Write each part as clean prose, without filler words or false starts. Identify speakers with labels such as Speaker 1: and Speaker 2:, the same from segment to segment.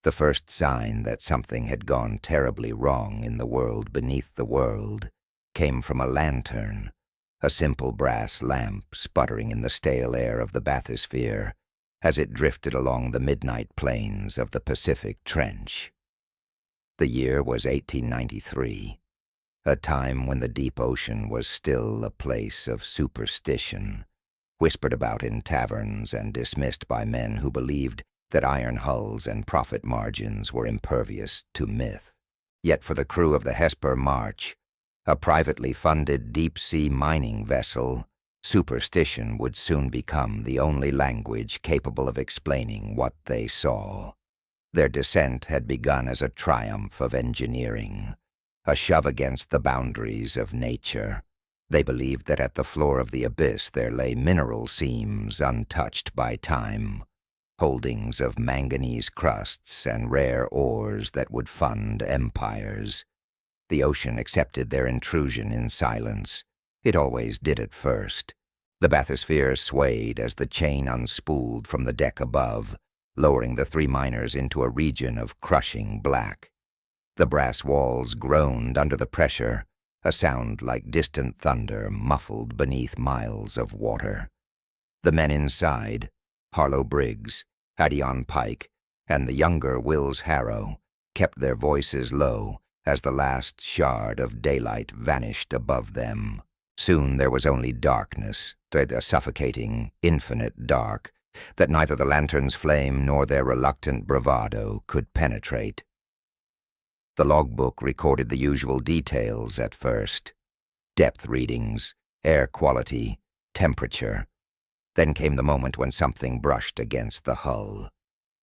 Speaker 1: The first sign that something had gone terribly wrong in the world beneath the world came from a lantern, a simple brass lamp sputtering in the stale air of the bathysphere as it drifted along the midnight plains of the Pacific Trench. The year was 1893, a time when the deep ocean was still a place of superstition, whispered about in taverns and dismissed by men who believed that iron hulls and profit margins were impervious to myth. Yet for the crew of the Hesper March, a privately funded deep-sea mining vessel, superstition would soon become the only language capable of explaining what they saw. Their descent had begun as a triumph of engineering, a shove against the boundaries of nature. They believed that at the floor of the abyss there lay mineral seams untouched by time, holdings of manganese crusts and rare ores that would fund empires. The ocean accepted their intrusion in silence. It always did at first. The bathysphere swayed as the chain unspooled from the deck above, lowering the three miners into a region of crushing black. The brass walls groaned under the pressure, a sound like distant thunder muffled beneath miles of water. The men inside, Harlow Briggs, Adion Pike, and the younger Wills Harrow, kept their voices low as the last shard of daylight vanished above them. Soon there was only darkness, a suffocating, infinite dark, that neither the lantern's flame nor their reluctant bravado could penetrate. The logbook recorded the usual details at first: depth readings, air quality, temperature. Then came the moment when something brushed against the hull.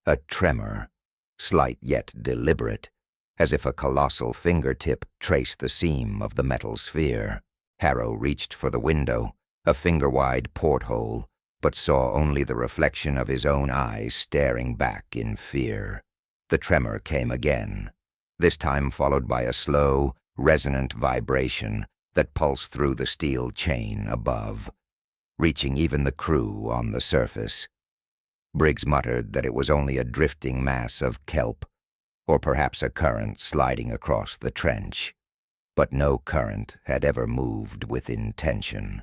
Speaker 1: A tremor, slight yet deliberate, as if a colossal fingertip traced the seam of the metal sphere. Harrow reached for the window, a finger-wide porthole, but saw only the reflection of his own eyes staring back in fear. The tremor came again, this time followed by a slow, resonant vibration that pulsed through the steel chain above, reaching even the crew on the surface. Briggs muttered that it was only a drifting mass of kelp, or perhaps a current sliding across the trench, but no current had ever moved with intention.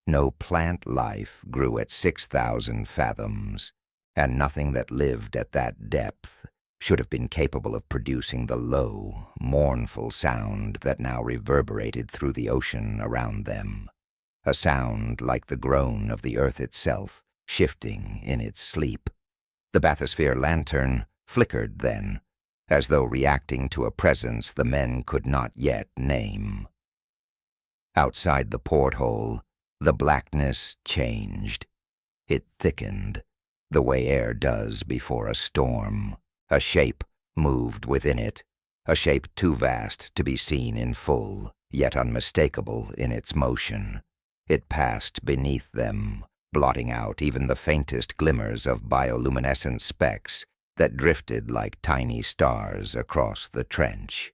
Speaker 1: No plant life grew at 6,000 fathoms, and nothing that lived at that depth should have been capable of producing the low, mournful sound that now reverberated through the ocean around them, a sound like the groan of the earth itself shifting in its sleep. The bathysphere lantern flickered then, as though reacting to a presence the men could not yet name. Outside the porthole, the blackness changed. It thickened, the way air does before a storm. A shape moved within it, a shape too vast to be seen in full, yet unmistakable in its motion. It passed beneath them, blotting out even the faintest glimmers of bioluminescent specks that drifted like tiny stars across the trench.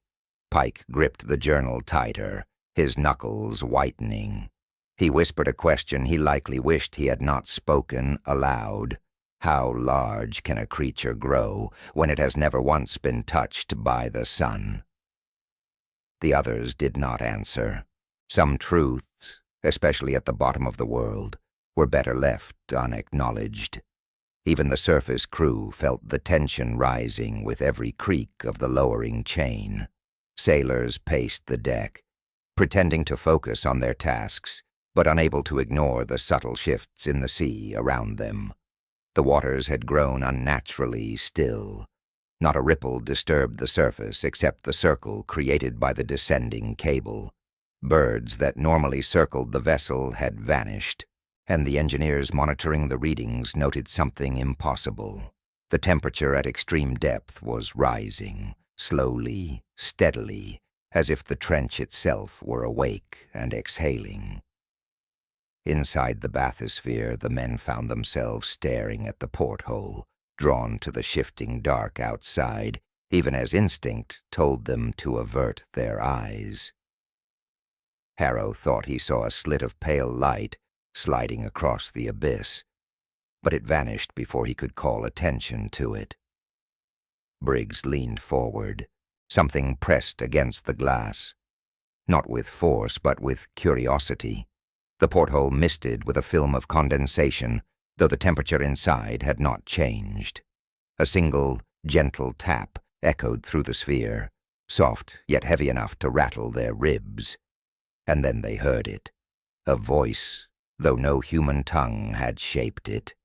Speaker 1: Pike gripped the journal tighter, his knuckles whitening. He whispered a question he likely wished he had not spoken aloud. How large can a creature grow when it has never once been touched by the sun? The others did not answer. Some truths, especially at the bottom of the world, were better left unacknowledged. Even the surface crew felt the tension rising with every creak of the lowering chain. Sailors paced the deck, pretending to focus on their tasks, but unable to ignore the subtle shifts in the sea around them. The waters had grown unnaturally still. Not a ripple disturbed the surface except the circle created by the descending cable. Birds that normally circled the vessel had vanished, and the engineers monitoring the readings noted something impossible. The temperature at extreme depth was rising, slowly, steadily, as if the trench itself were awake and exhaling. Inside the bathysphere, the men found themselves staring at the porthole, drawn to the shifting dark outside, even as instinct told them to avert their eyes. Harrow thought he saw a slit of pale light sliding across the abyss, but it vanished before he could call attention to it. Briggs leaned forward. Something pressed against the glass. Not with force, but with curiosity. The porthole misted with a film of condensation, though the temperature inside had not changed. A single, gentle tap echoed through the sphere, soft yet heavy enough to rattle their ribs. And then they heard it. A voice, though no human tongue had shaped it.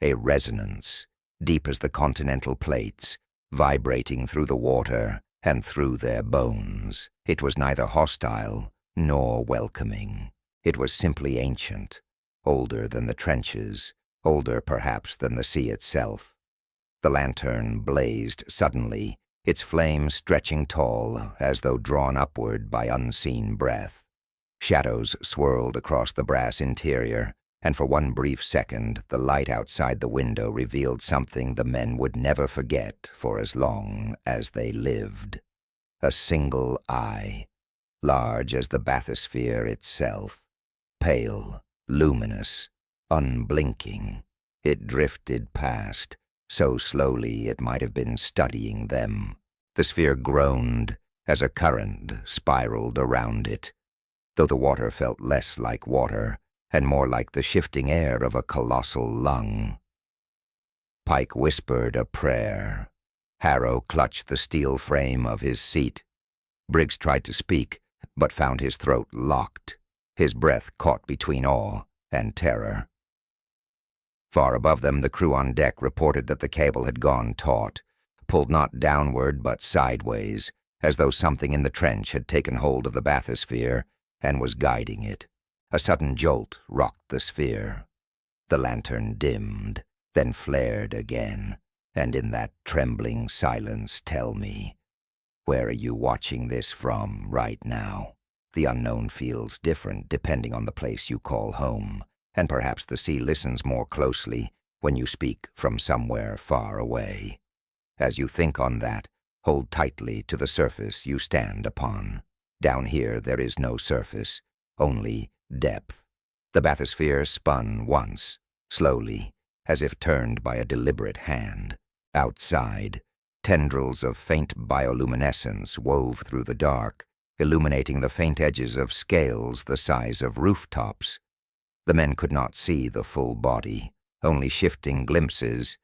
Speaker 1: A resonance, deep as the continental plates, vibrating through the water and through their bones. It was neither hostile nor welcoming. It was simply ancient, older than the trenches, older perhaps than the sea itself. The lantern blazed suddenly, its flame stretching tall as though drawn upward by unseen breath. Shadows swirled across the brass interior, and for one brief second the light outside the window revealed something the men would never forget for as long as they lived. A single eye, large as the bathysphere itself, pale, luminous, unblinking. It drifted past, so slowly it might have been studying them. The sphere groaned as a current spiraled around it, though the water felt less like water and more like the shifting air of a colossal lung. Pike whispered a prayer. Harrow clutched the steel frame of his seat. Briggs tried to speak, but found his throat locked, his breath caught between awe and terror. Far above them, the crew on deck reported that the cable had gone taut, pulled not downward but sideways, as though something in the trench had taken hold of the bathysphere and was guiding it. A sudden jolt rocked the sphere. The lantern dimmed, then flared again, and in that trembling silence, tell me, where are you watching this from right now? The unknown feels different depending on the place you call home, and perhaps the sea listens more closely when you speak from somewhere far away. As you think on that, hold tightly to the surface you stand upon. Down here there is no surface, only depth. The bathysphere spun once, slowly, as if turned by a deliberate hand. Outside, tendrils of faint bioluminescence wove through the dark, illuminating the faint edges of scales the size of rooftops. The men could not see the full body, only shifting glimpses,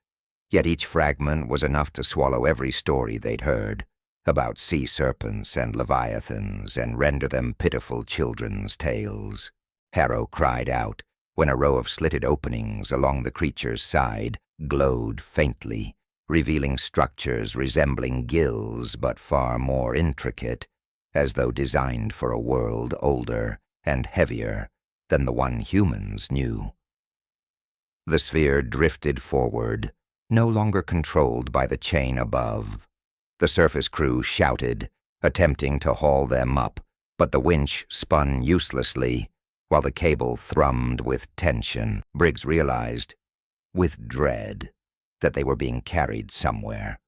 Speaker 1: yet each fragment was enough to swallow every story they'd heard about sea serpents and leviathans and render them pitiful children's tales. Harrow cried out when a row of slitted openings along the creature's side glowed faintly, revealing structures resembling gills but far more intricate, as though designed for a world older and heavier than the one humans knew. The sphere drifted forward, no longer controlled by the chain above. The surface crew shouted, attempting to haul them up, but the winch spun uselessly, while the cable thrummed with tension. Briggs realized, with dread, that they were being carried somewhere,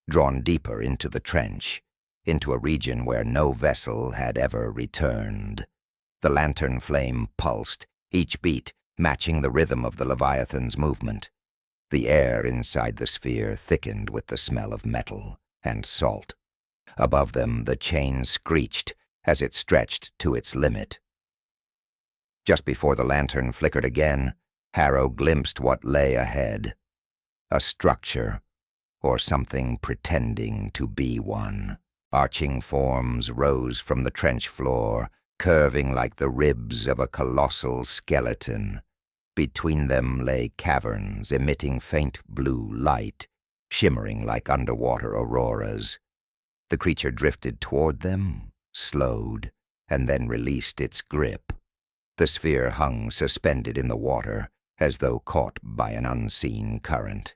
Speaker 1: drawn deeper into the trench, into a region where no vessel had ever returned. The lantern flame pulsed, each beat matching the rhythm of the Leviathan's movement. The air inside the sphere thickened with the smell of metal and salt. Above them, the chain screeched as it stretched to its limit. Just before the lantern flickered again, Harrow glimpsed what lay ahead. A structure, or something pretending to be one. Arching forms rose from the trench floor, curving like the ribs of a colossal skeleton. Between them lay caverns emitting faint blue light, shimmering like underwater auroras. The creature drifted toward them, slowed, and then released its grip. The sphere hung suspended in the water, as though caught by an unseen current.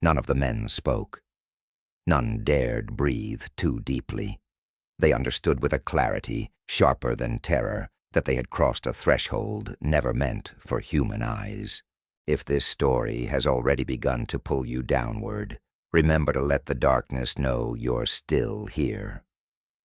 Speaker 1: None of the men spoke. None dared breathe too deeply. They understood with a clarity, sharper than terror, that they had crossed a threshold never meant for human eyes. If this story has already begun to pull you downward, remember to let the darkness know you're still here.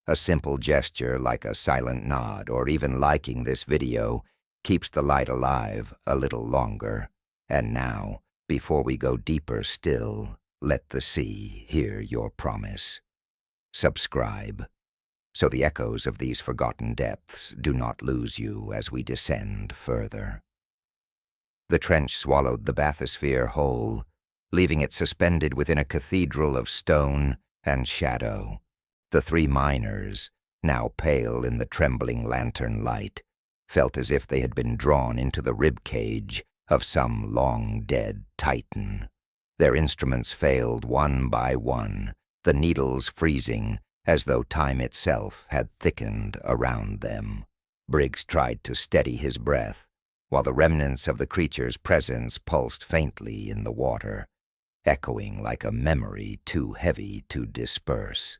Speaker 1: A simple gesture like a silent nod or even liking this video keeps the light alive a little longer. And now, before we go deeper still, let the sea hear your promise. Subscribe, so the echoes of these forgotten depths do not lose you as we descend further. The trench swallowed the bathysphere whole, leaving it suspended within a cathedral of stone and shadow. The three miners, now pale in the trembling lantern light, felt as if they had been drawn into the ribcage of some long-dead titan. Their instruments failed one by one, the needles freezing as though time itself had thickened around them. Briggs tried to steady his breath, while the remnants of the creature's presence pulsed faintly in the water, echoing like a memory too heavy to disperse.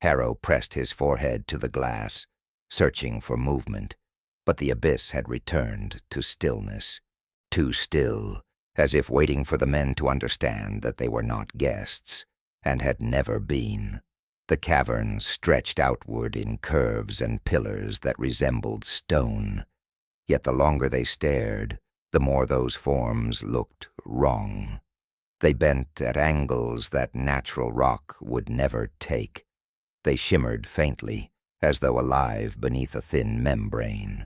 Speaker 1: Harrow pressed his forehead to the glass, searching for movement, but the abyss had returned to stillness, too still, as if waiting for the men to understand that they were not guests, and had never been. The cavern stretched outward in curves and pillars that resembled stone, yet the longer they stared, the more those forms looked wrong. They bent at angles that natural rock would never take. They shimmered faintly, as though alive beneath a thin membrane.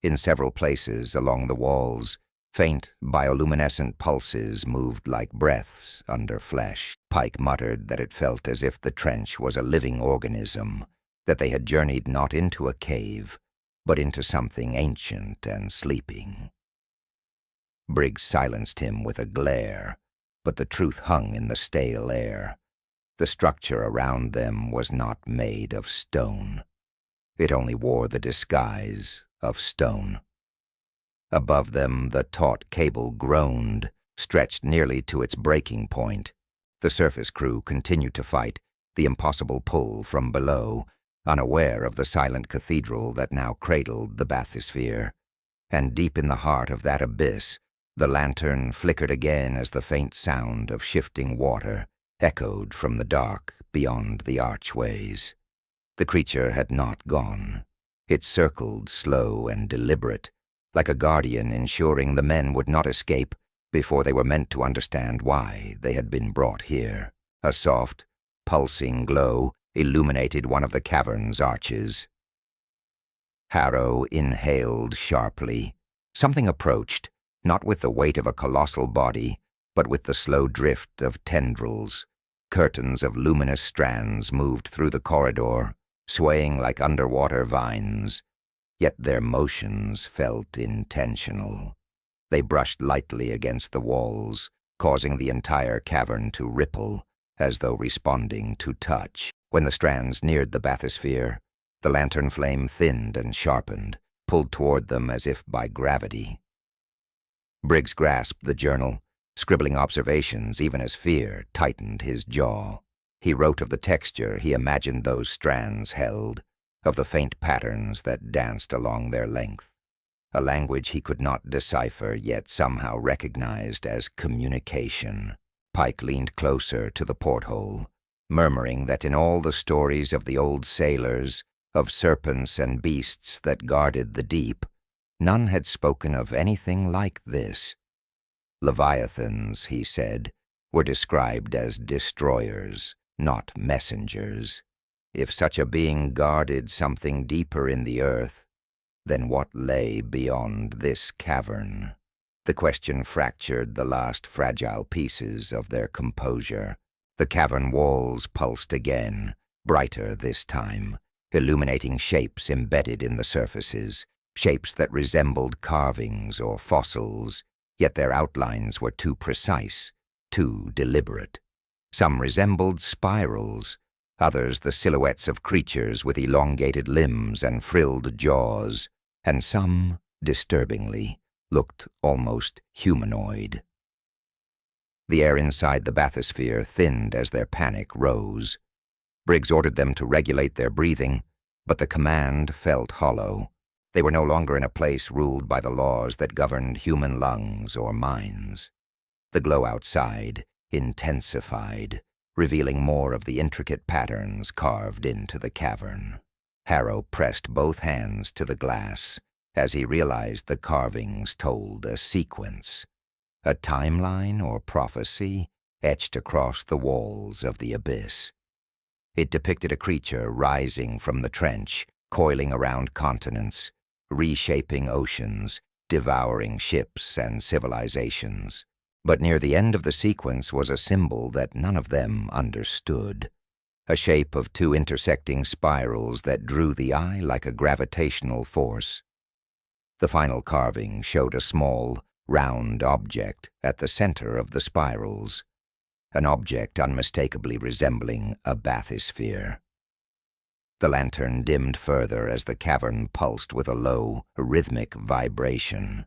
Speaker 1: In several places along the walls, faint bioluminescent pulses moved like breaths under flesh. Pike muttered that it felt as if the trench was a living organism, that they had journeyed not into a cave, but into something ancient and sleeping. Briggs silenced him with a glare, but the truth hung in the stale air. The structure around them was not made of stone. It only wore the disguise of stone. Above them, the taut cable groaned, stretched nearly to its breaking point. The surface crew continued to fight the impossible pull from below, unaware of the silent cathedral that now cradled the bathysphere. And deep in the heart of that abyss, the lantern flickered again as the faint sound of shifting water echoed from the dark beyond the archways. The creature had not gone. It circled slow and deliberate, like a guardian ensuring the men would not escape before they were meant to understand why they had been brought here. A soft, pulsing glow illuminated one of the cavern's arches. Harrow inhaled sharply. Something approached, not with the weight of a colossal body, but with the slow drift of tendrils. Curtains of luminous strands moved through the corridor, swaying like underwater vines, yet their motions felt intentional. They brushed lightly against the walls, causing the entire cavern to ripple, as though responding to touch. When the strands neared the bathysphere, the lantern flame thinned and sharpened, pulled toward them as if by gravity. Briggs grasped the journal, scribbling observations even as fear tightened his jaw. He wrote of the texture he imagined those strands held, of the faint patterns that danced along their length, a language he could not decipher yet somehow recognized as communication. Pike leaned closer to the porthole, murmuring that in all the stories of the old sailors, of serpents and beasts that guarded the deep, none had spoken of anything like this. Leviathans, he said, were described as destroyers, not messengers. If such a being guarded something deeper in the earth, then what lay beyond this cavern? The question fractured the last fragile pieces of their composure. The cavern walls pulsed again, brighter this time, illuminating shapes embedded in the surfaces, shapes that resembled carvings or fossils, yet their outlines were too precise, too deliberate. Some resembled spirals, others the silhouettes of creatures with elongated limbs and frilled jaws, and some, disturbingly, looked almost humanoid. The air inside the bathysphere thinned as their panic rose. Briggs ordered them to regulate their breathing, but the command felt hollow. They were no longer in a place ruled by the laws that governed human lungs or minds. The glow outside intensified, revealing more of the intricate patterns carved into the cavern. Harrow pressed both hands to the glass as he realized the carvings told a sequence, a timeline or prophecy, etched across the walls of the abyss. It depicted a creature rising from the trench, coiling around continents, reshaping oceans, devouring ships and civilizations. But near the end of the sequence was a symbol that none of them understood, a shape of two intersecting spirals that drew the eye like a gravitational force. The final carving showed a small, round object at the center of the spirals, an object unmistakably resembling a bathysphere. The lantern dimmed further as the cavern pulsed with a low, rhythmic vibration.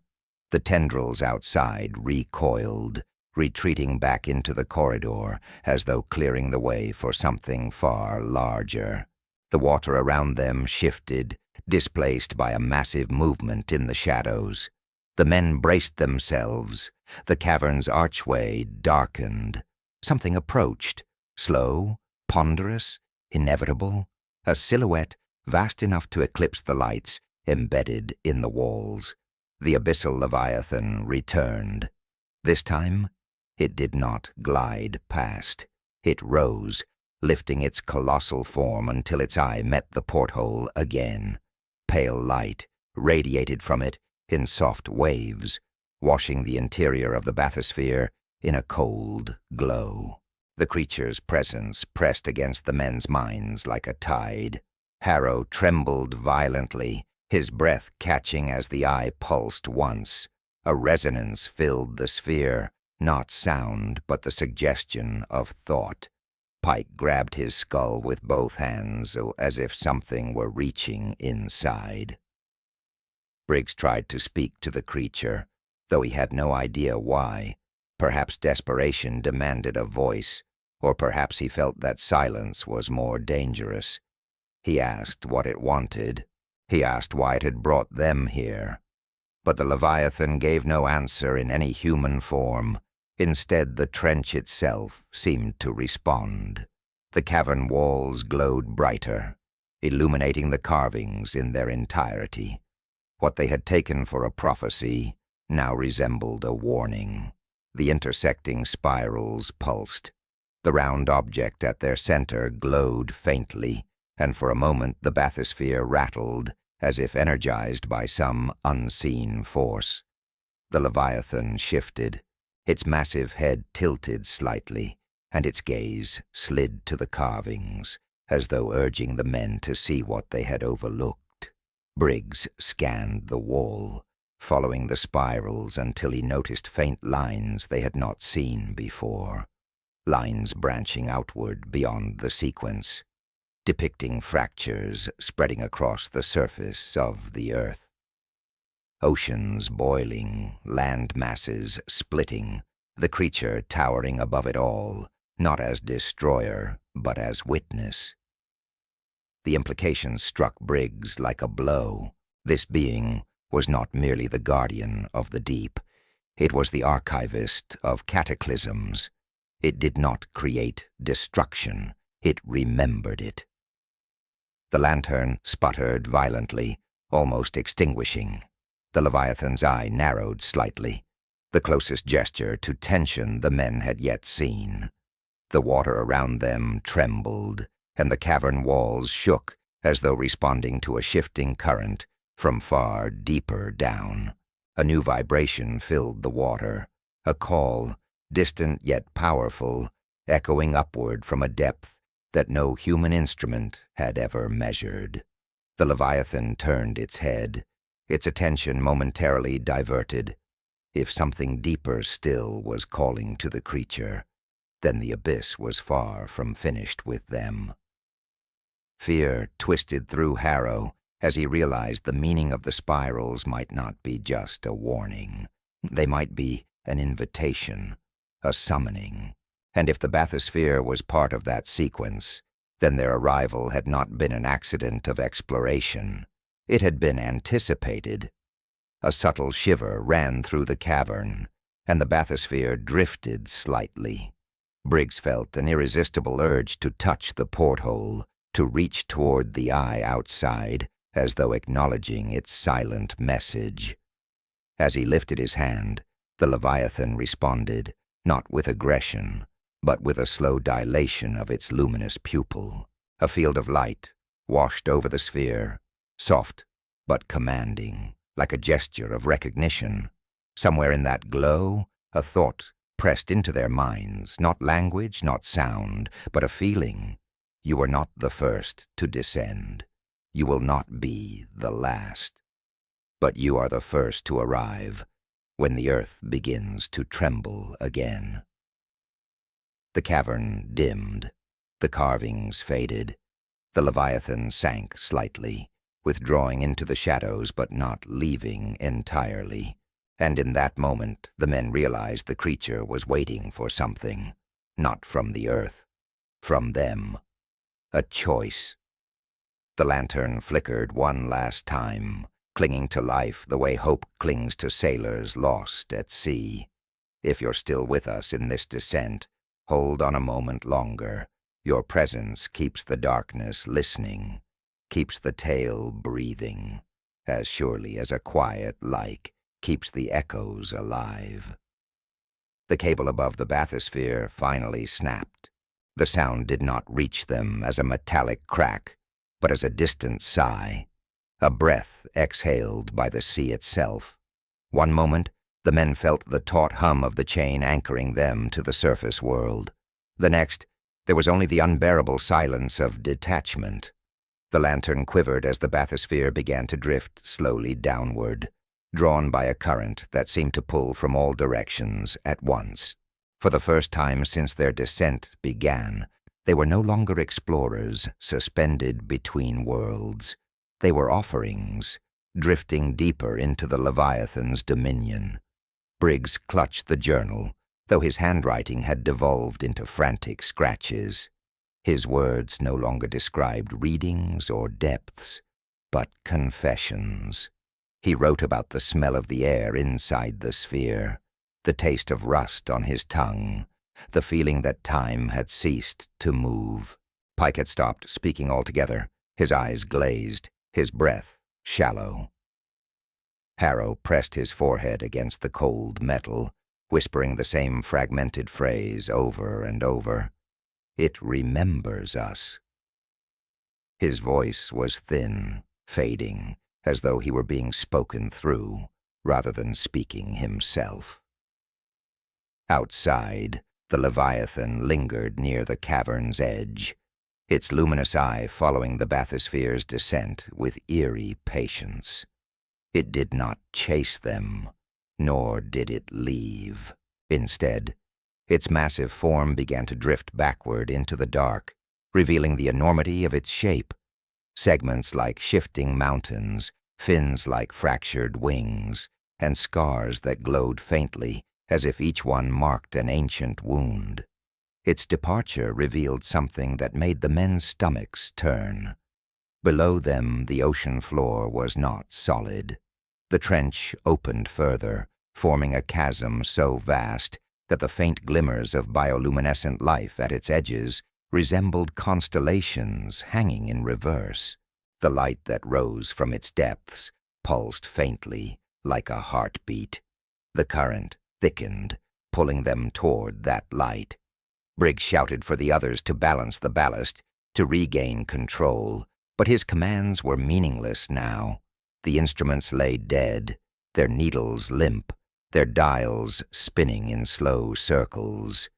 Speaker 1: The tendrils outside recoiled, retreating back into the corridor as though clearing the way for something far larger. The water around them shifted, displaced by a massive movement in the shadows. The men braced themselves. The cavern's archway darkened. Something approached, slow, ponderous, inevitable, a silhouette vast enough to eclipse the lights embedded in the walls. The Abyssal Leviathan returned. This time, it did not glide past. It rose, lifting its colossal form until its eye met the porthole again. Pale light radiated from it in soft waves, washing the interior of the bathysphere in a cold glow. The creature's presence pressed against the men's minds like a tide. Harrow trembled violently, his breath catching as the eye pulsed once. A resonance filled the sphere, not sound, but the suggestion of thought. Pike grabbed his skull with both hands, as if something were reaching inside. Briggs tried to speak to the creature, though he had no idea why. Perhaps desperation demanded a voice, or perhaps he felt that silence was more dangerous. He asked what it wanted. He asked why it had brought them here. But the Leviathan gave no answer in any human form. Instead, the trench itself seemed to respond. The cavern walls glowed brighter, illuminating the carvings in their entirety. What they had taken for a prophecy now resembled a warning. The intersecting spirals pulsed. The round object at their center glowed faintly, and for a moment the bathysphere rattled, as if energized by some unseen force. The Leviathan shifted. Its massive head tilted slightly, and its gaze slid to the carvings, as though urging the men to see what they had overlooked. Briggs scanned the wall, following the spirals until he noticed faint lines they had not seen before. Lines branching outward beyond the sequence, depicting fractures spreading across the surface of the earth. Oceans boiling, land masses splitting, the creature towering above it all, not as destroyer, but as witness. The implication struck Briggs like a blow. This being was not merely the guardian of the deep. It was the archivist of cataclysms. It did not create destruction. It remembered it. The lantern sputtered violently, almost extinguishing. The Leviathan's eye narrowed slightly, the closest gesture to tension the men had yet seen. The water around them trembled, and the cavern walls shook as though responding to a shifting current from far deeper down. A new vibration filled the water, a call, distant yet powerful, echoing upward from a depth that no human instrument had ever measured. The Leviathan turned its head, its attention momentarily diverted. If something deeper still was calling to the creature, then the abyss was far from finished with them. Fear twisted through Harrow as he realized the meaning of the spirals might not be just a warning. They might be an invitation, a summoning. And if the bathysphere was part of that sequence, then their arrival had not been an accident of exploration. It had been anticipated. A subtle shiver ran through the cavern, and the bathysphere drifted slightly. Briggs felt an irresistible urge to touch the porthole, to reach toward the eye outside, as though acknowledging its silent message. As he lifted his hand, the Leviathan responded, not with aggression, but with a slow dilation of its luminous pupil. A field of light washed over the sphere, soft but commanding, like a gesture of recognition. Somewhere in that glow, a thought pressed into their minds, not language, not sound, but a feeling. You are not the first to descend. You will not be the last. But you are the first to arrive when the earth begins to tremble again. The cavern dimmed. The carvings faded. The Leviathan sank slightly, withdrawing into the shadows but not leaving entirely. And in that moment, the men realized the creature was waiting for something, not from the earth, from them. A choice. The lantern flickered one last time, clinging to life the way hope clings to sailors lost at sea. If you're still with us in this descent, hold on a moment longer. Your presence keeps the darkness listening, keeps the tale breathing, as surely as a quiet like keeps the echoes alive. The cable above the bathysphere finally snapped. The sound did not reach them as a metallic crack, but as a distant sigh, a breath exhaled by the sea itself. One moment, the men felt the taut hum of the chain anchoring them to the surface world. The next, there was only the unbearable silence of detachment. The lantern quivered as the bathysphere began to drift slowly downward, drawn by a current that seemed to pull from all directions at once. For the first time since their descent began, they were no longer explorers suspended between worlds. They were offerings, drifting deeper into the Leviathan's dominion. Briggs clutched the journal, though his handwriting had devolved into frantic scratches. His words no longer described readings or depths, but confessions. He wrote about the smell of the air inside the sphere, the taste of rust on his tongue, the feeling that time had ceased to move. Pike had stopped speaking altogether, his eyes glazed, his breath shallow. Harrow pressed his forehead against the cold metal, whispering the same fragmented phrase over and over. It remembers us. His voice was thin, fading, as though he were being spoken through, rather than speaking himself. Outside, the Leviathan lingered near the cavern's edge, its luminous eye following the bathysphere's descent with eerie patience. It did not chase them, nor did it leave. Instead, its massive form began to drift backward into the dark, revealing the enormity of its shape. Segments like shifting mountains, fins like fractured wings, and scars that glowed faintly as if each one marked an ancient wound. Its departure revealed something that made the men's stomachs turn. Below them, the ocean floor was not solid. The trench opened further, forming a chasm so vast that the faint glimmers of bioluminescent life at its edges resembled constellations hanging in reverse. The light that rose from its depths pulsed faintly, like a heartbeat. The current thickened, pulling them toward that light. Briggs shouted for the others to balance the ballast, to regain control, but his commands were meaningless now. The instruments lay dead, their needles limp, their dials spinning in slow circles.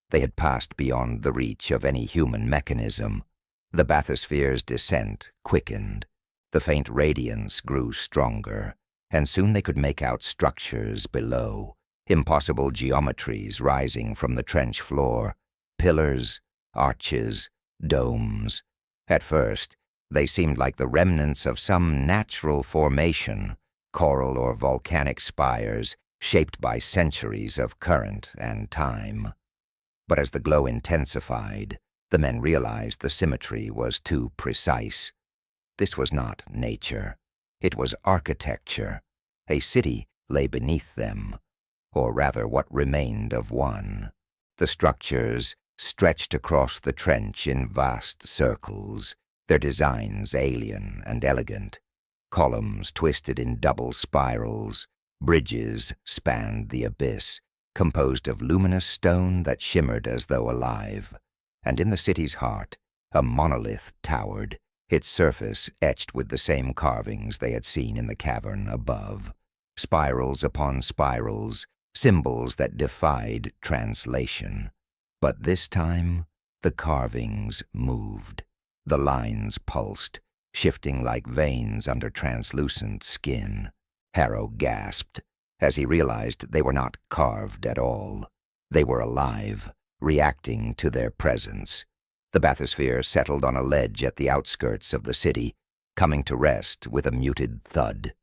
Speaker 1: They had passed beyond the reach of any human mechanism. The bathysphere's descent quickened. The faint radiance grew stronger, and soon they could make out structures below, impossible geometries rising from the trench floor, pillars, arches, domes. At first, they seemed like the remnants of some natural formation, coral or volcanic spires shaped by centuries of current and time. But as the glow intensified, the men realized the symmetry was too precise. This was not nature. It was architecture. A city lay beneath them, or rather what remained of one. The structures stretched across the trench in vast circles, their designs alien and elegant. Columns twisted in double spirals, bridges spanned the abyss, composed of luminous stone that shimmered as though alive. And in the city's heart, a monolith towered, its surface etched with the same carvings they had seen in the cavern above. Spirals upon spirals, symbols that defied translation. But this time, the carvings moved. The lines pulsed, shifting like veins under translucent skin. Harrow gasped as he realized they were not carved at all. They were alive, reacting to their presence. The bathysphere settled on a ledge at the outskirts of the city, coming to rest with a muted thud.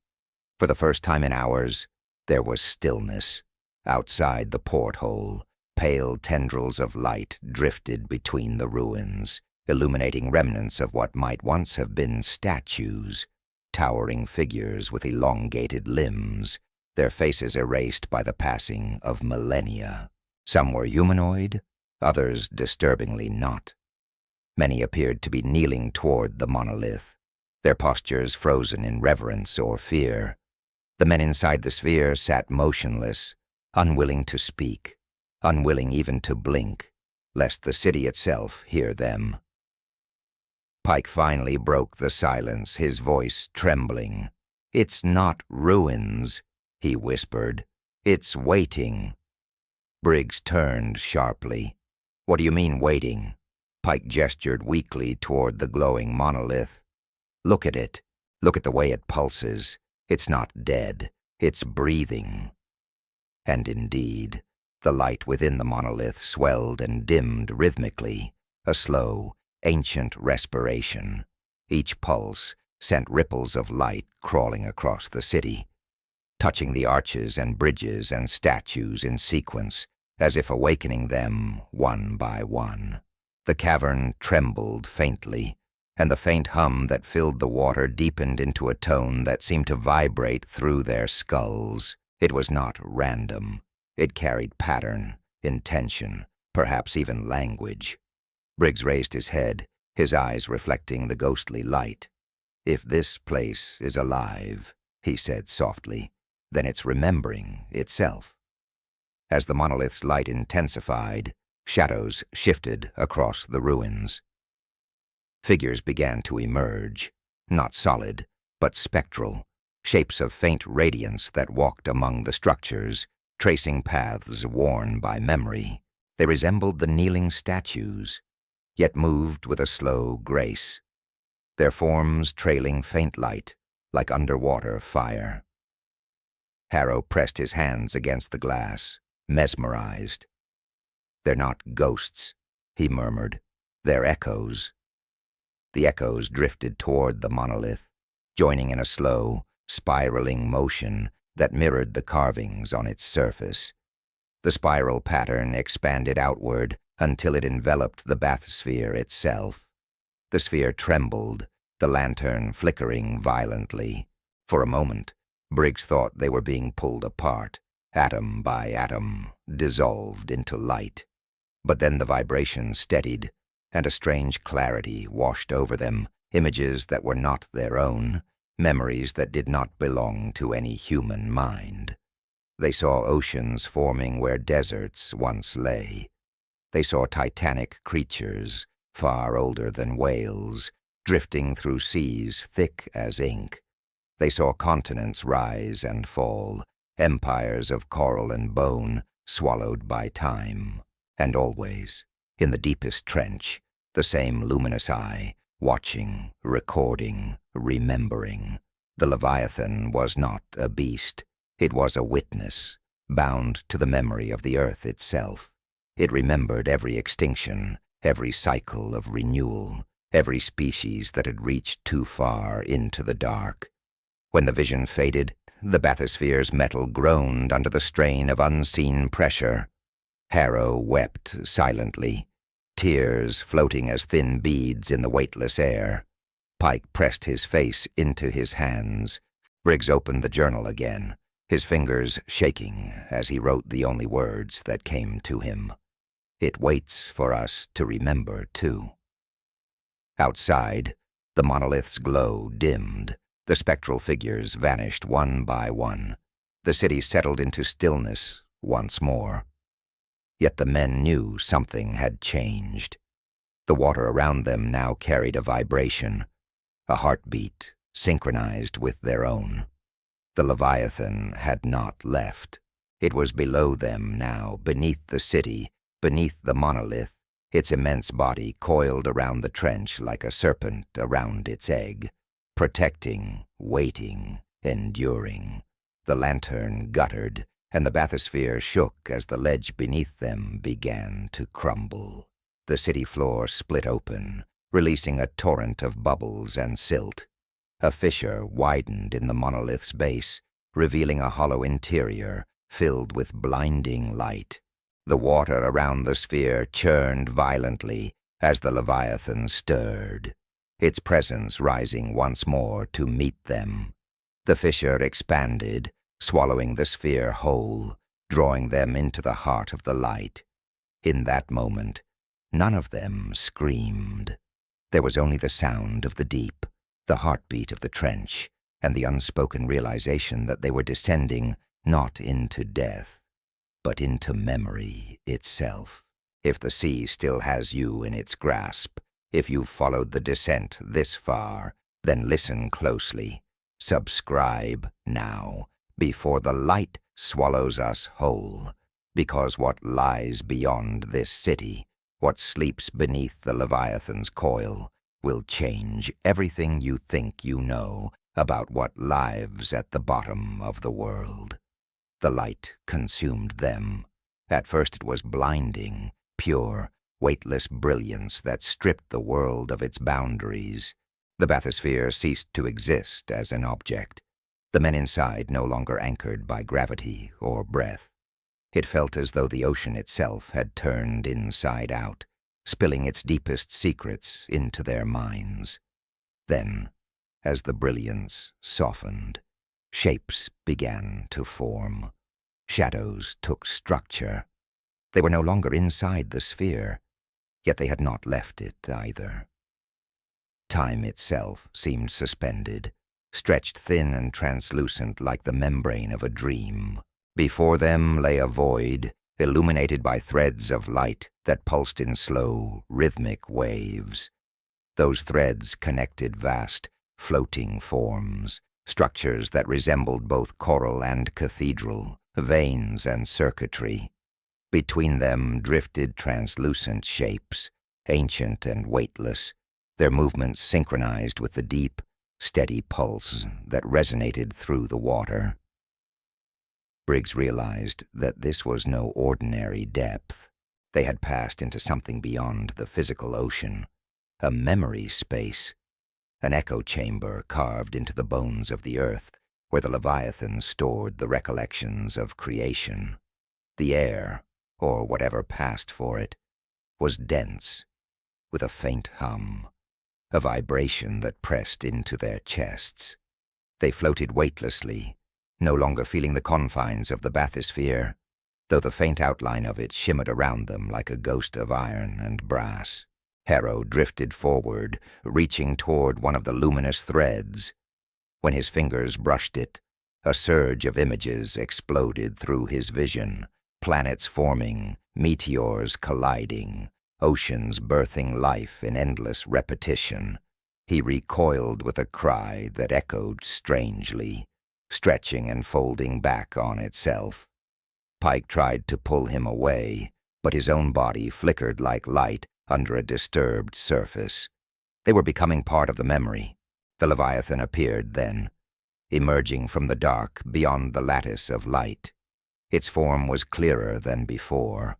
Speaker 1: For the first time in hours, there was stillness. Outside the porthole, pale tendrils of light drifted between the ruins, illuminating remnants of what might once have been statues, towering figures with elongated limbs, their faces erased by the passing of millennia. Some were humanoid, others disturbingly not. Many appeared to be kneeling toward the monolith, their postures frozen in reverence or fear. The men inside the sphere sat motionless, unwilling to speak, unwilling even to blink, lest the city itself hear them. Pike finally broke the silence, his voice trembling. "It's not ruins," he whispered. "It's waiting." Briggs turned sharply. "What do you mean, waiting?" Pike gestured weakly toward the glowing monolith. "Look at it. Look at the way it pulses. It's not dead. It's breathing." And indeed, the light within the monolith swelled and dimmed rhythmically, a slow, ancient respiration. Each pulse sent ripples of light crawling across the city, touching the arches and bridges and statues in sequence, as if awakening them one by one. The cavern trembled faintly, and the faint hum that filled the water deepened into a tone that seemed to vibrate through their skulls. It was not random. It carried pattern, intention, perhaps even language. Briggs raised his head, his eyes reflecting the ghostly light. "If this place is alive," he said softly, "then it's remembering itself." As the monolith's light intensified, shadows shifted across the ruins. Figures began to emerge, not solid, but spectral, shapes of faint radiance that walked among the structures, tracing paths worn by memory. They resembled the kneeling statues, yet moved with a slow grace, their forms trailing faint light like underwater fire. Harrow pressed his hands against the glass, mesmerized. "They're not ghosts," he murmured. "They're echoes." The echoes drifted toward the monolith, joining in a slow, spiraling motion that mirrored the carvings on its surface. The spiral pattern expanded outward until it enveloped the bathysphere itself. The sphere trembled, the lantern flickering violently. For a moment, Briggs thought they were being pulled apart, atom by atom, dissolved into light. But then the vibration steadied, and a strange clarity washed over them, images that were not their own, memories that did not belong to any human mind. They saw oceans forming where deserts once lay. They saw titanic creatures, far older than whales, drifting through seas thick as ink. They saw continents rise and fall, empires of coral and bone swallowed by time. And always, in the deepest trench, the same luminous eye, watching, recording, remembering. The Leviathan was not a beast. It was a witness, bound to the memory of the earth itself. It remembered every extinction, every cycle of renewal, every species that had reached too far into the dark. When the vision faded, the bathysphere's metal groaned under the strain of unseen pressure. Harrow wept silently, tears floating as thin beads in the weightless air. Pike pressed his face into his hands. Briggs opened the journal again, his fingers shaking as he wrote the only words that came to him. "It waits for us to remember, too." Outside, the monolith's glow dimmed. The spectral figures vanished one by one. The city settled into stillness, once more. Yet the men knew something had changed. The water around them now carried a vibration, a heartbeat synchronized with their own. The Leviathan had not left. It was below them now, beneath the city, beneath the monolith, its immense body coiled around the trench like a serpent around its egg, protecting, waiting, enduring. The lantern guttered, and the bathysphere shook as the ledge beneath them began to crumble. The city floor split open, releasing a torrent of bubbles and silt. A fissure widened in the monolith's base, revealing a hollow interior filled with blinding light. The water around the sphere churned violently as the Leviathan stirred, its presence rising once more to meet them. The fissure expanded, swallowing the sphere whole, drawing them into the heart of the light. In that moment, none of them screamed. There was only the sound of the deep, the heartbeat of the trench, and the unspoken realization that they were descending not into death, but into memory itself. If the sea still has you in its grasp, if you've followed the descent this far, then listen closely. Subscribe now, before the light swallows us whole, because what lies beyond this city, what sleeps beneath the Leviathan's coil, will change everything you think you know about what lives at the bottom of the world. The light consumed them. At first it was blinding, pure, weightless brilliance that stripped the world of its boundaries. The bathysphere ceased to exist as an object. The men inside no longer anchored by gravity or breath. It felt as though the ocean itself had turned inside out, spilling its deepest secrets into their minds. Then, as the brilliance softened, shapes began to form. Shadows took structure. They were no longer inside the sphere, yet they had not left it either. Time itself seemed suspended, stretched thin and translucent like the membrane of a dream. Before them lay a void, illuminated by threads of light that pulsed in slow, rhythmic waves. Those threads connected vast, floating forms, structures that resembled both coral and cathedral, veins and circuitry. Between them drifted translucent shapes, ancient and weightless, their movements synchronized with the deep, steady pulse that resonated through the water. Briggs realized that this was no ordinary depth. They had passed into something beyond the physical ocean, a memory space, an echo chamber carved into the bones of the earth, where the Leviathan stored the recollections of creation. The air, or whatever passed for it, was dense, with a faint hum, a vibration that pressed into their chests. They floated weightlessly, no longer feeling the confines of the bathysphere, though the faint outline of it shimmered around them like a ghost of iron and brass. Harrow drifted forward, reaching toward one of the luminous threads. When his fingers brushed it, a surge of images exploded through his vision, planets forming, meteors colliding, oceans birthing life in endless repetition. He recoiled with a cry that echoed strangely, stretching and folding back on itself. Pike tried to pull him away, but his own body flickered like light under a disturbed surface. They were becoming part of the memory. The Leviathan appeared then, emerging from the dark beyond the lattice of light. Its form was clearer than before,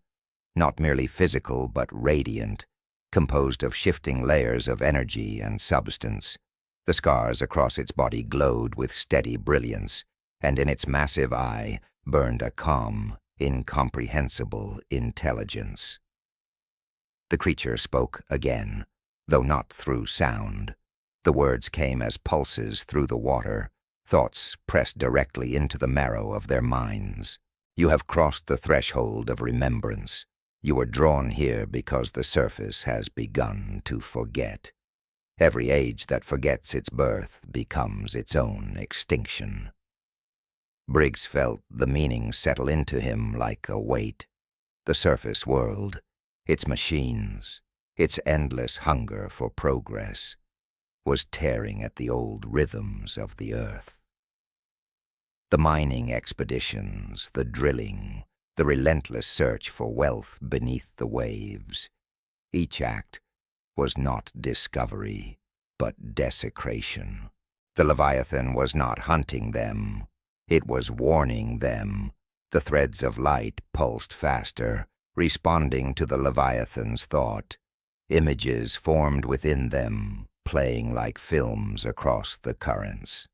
Speaker 1: not merely physical but radiant, composed of shifting layers of energy and substance. The scars across its body glowed with steady brilliance, and in its massive eye burned a calm, incomprehensible intelligence. The creature spoke again, though not through sound. The words came as pulses through the water, thoughts pressed directly into the marrow of their minds. You have crossed the threshold of remembrance. You were drawn here because the surface has begun to forget. Every age that forgets its birth becomes its own extinction. Briggs felt the meaning settle into him like a weight. The surface world, its machines, its endless hunger for progress, was tearing at the old rhythms of the earth. The mining expeditions, the drilling, the relentless search for wealth beneath the waves, each act was not discovery, but desecration. The Leviathan was not hunting them, it was warning them. The threads of light pulsed faster, responding to the Leviathan's thought. Images formed within them, playing like films across the currents.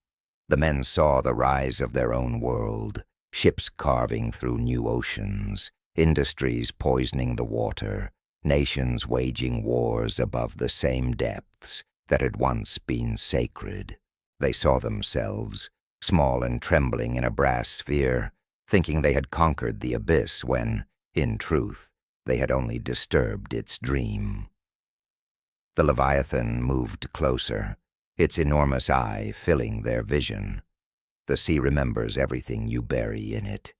Speaker 1: The men saw the rise of their own world, ships carving through new oceans, industries poisoning the water, nations waging wars above the same depths that had once been sacred. They saw themselves, small and trembling in a brass sphere, thinking they had conquered the abyss when, in truth, they had only disturbed its dream. The Leviathan moved closer, its enormous eye filling their vision. The sea remembers everything you bury in it.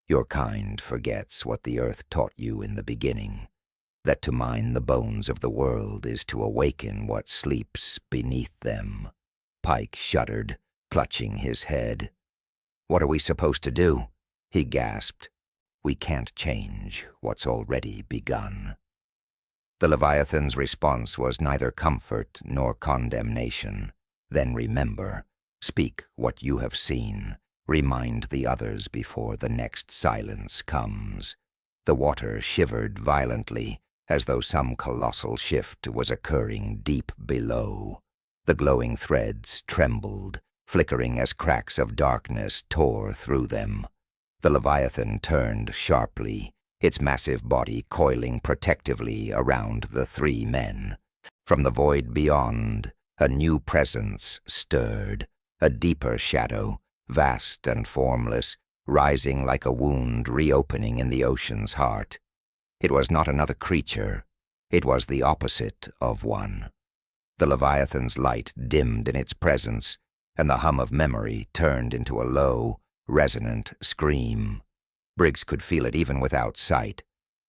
Speaker 1: Your kind forgets what the earth taught you in the beginning, that to mine the bones of the world is to awaken what sleeps beneath them. Pike shuddered, clutching his head. "What are we supposed to do?" he gasped. "We can't change what's already begun." The Leviathan's response was neither comfort nor condemnation. "Then remember, speak what you have seen. Remind the others before the next silence comes." The water shivered violently, as though some colossal shift was occurring deep below. The glowing threads trembled, flickering as cracks of darkness tore through them. The Leviathan turned sharply, its massive body coiling protectively around the three men. From the void beyond, a new presence stirred, a deeper shadow, vast and formless, rising like a wound reopening in the ocean's heart. It was not another creature, it was the opposite of one. The Leviathan's light dimmed in its presence, and the hum of memory turned into a low, resonant scream. Briggs could feel it even without sight,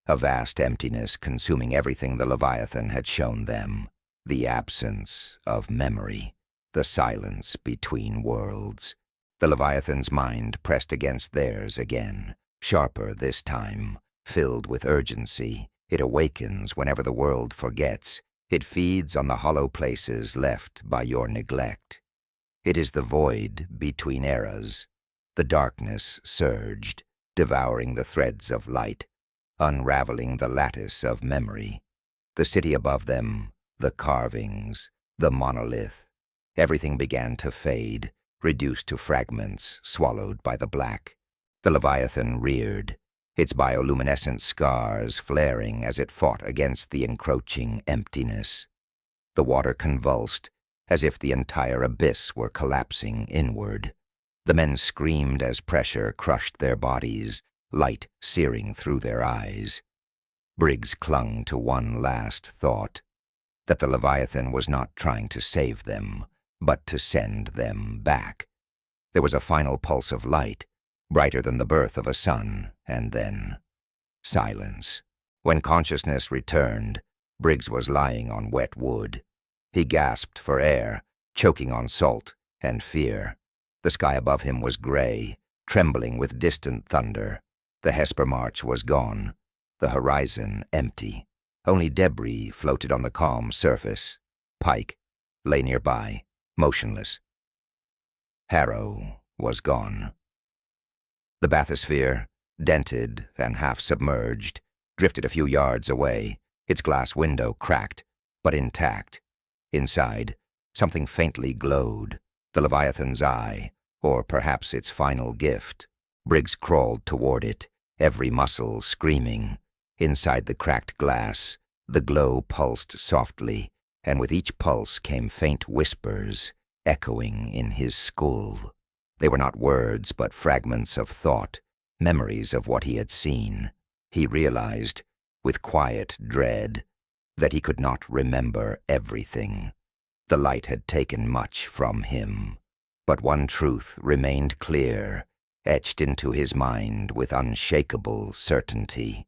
Speaker 1: a vast emptiness consuming everything the Leviathan had shown them, the absence of memory, the silence between worlds. The Leviathan's mind pressed against theirs again, sharper this time, filled with urgency. It awakens whenever the world forgets. It feeds on the hollow places left by your neglect. It is the void between eras. The darkness surged, devouring the threads of light, unraveling the lattice of memory. The city above them, the carvings, the monolith, everything began to fade, reduced to fragments swallowed by the black. The Leviathan reared, its bioluminescent scars flaring as it fought against the encroaching emptiness. The water convulsed, as if the entire abyss were collapsing inward. The men screamed as pressure crushed their bodies, light searing through their eyes. Briggs clung to one last thought, that the Leviathan was not trying to save them, but to send them back. There was a final pulse of light, brighter than the birth of a sun, and then silence. When consciousness returned, Briggs was lying on wet wood. He gasped for air, choking on salt and fear. The sky above him was gray, trembling with distant thunder. The Hesper March was gone, the horizon empty. Only debris floated on the calm surface. Pike lay nearby, motionless. Harrow was gone. The bathysphere, dented and half-submerged, drifted a few yards away, its glass window cracked, but intact. Inside, something faintly glowed, the Leviathan's eye, or perhaps its final gift. Briggs crawled toward it, every muscle screaming. Inside the cracked glass, the glow pulsed softly, and with each pulse came faint whispers, echoing in his skull. They were not words, but fragments of thought, memories of what he had seen. He realized, with quiet dread, that he could not remember everything. The light had taken much from him. But one truth remained clear. etched into his mind with unshakable certainty.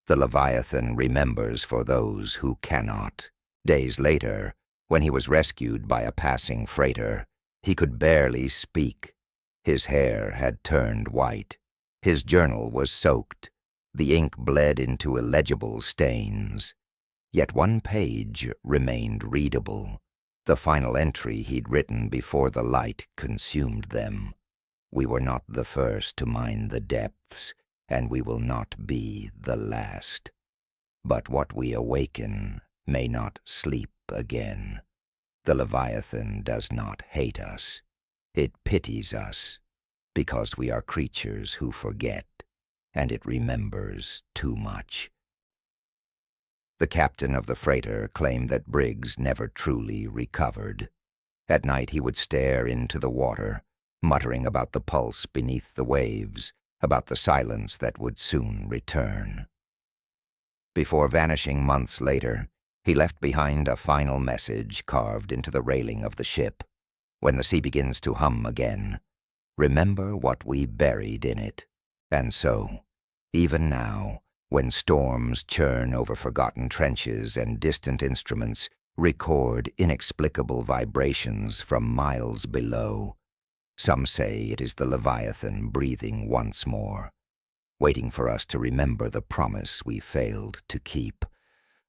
Speaker 1: The Leviathan remembers for those who cannot. Days later, when he was rescued by a passing freighter, he could barely speak. His hair had turned white. His journal was soaked. The ink bled into illegible stains. Yet one page remained readable, the final entry he'd written before the light consumed them. We were not the first to mine the depths, and we will not be the last. But what we awaken may not sleep again. The Leviathan does not hate us. It pities us, because we are creatures who forget, and it remembers too much. The captain of the freighter claimed that Briggs never truly recovered. At night he would stare into the water, muttering about the pulse beneath the waves, about the silence that would soon return. Before vanishing months later, he left behind a final message carved into the railing of the ship. When the sea begins to hum again, remember what we buried in it. And so, even now, when storms churn over forgotten trenches and distant instruments record inexplicable vibrations from miles below, some say it is the Leviathan breathing once more, waiting for us to remember the promise we failed to keep.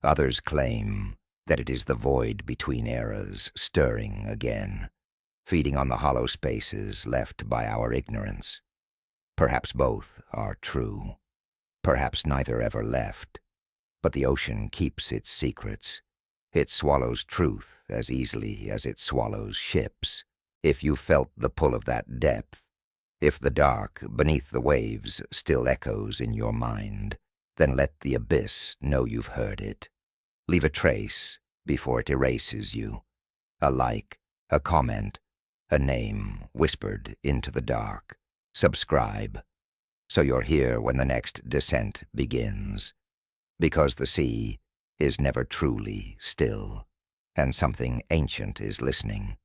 Speaker 1: Others claim that it is the void between eras stirring again, feeding on the hollow spaces left by our ignorance. Perhaps both are true. Perhaps neither ever left. But the ocean keeps its secrets. It swallows truth as easily as it swallows ships. If you felt the pull of that depth, if the dark beneath the waves still echoes in your mind, then let the abyss know you've heard it. Leave a trace before it erases you. A like, a comment, a name whispered into the dark. Subscribe, so you're here when the next descent begins. Because the sea is never truly still, and something ancient is listening.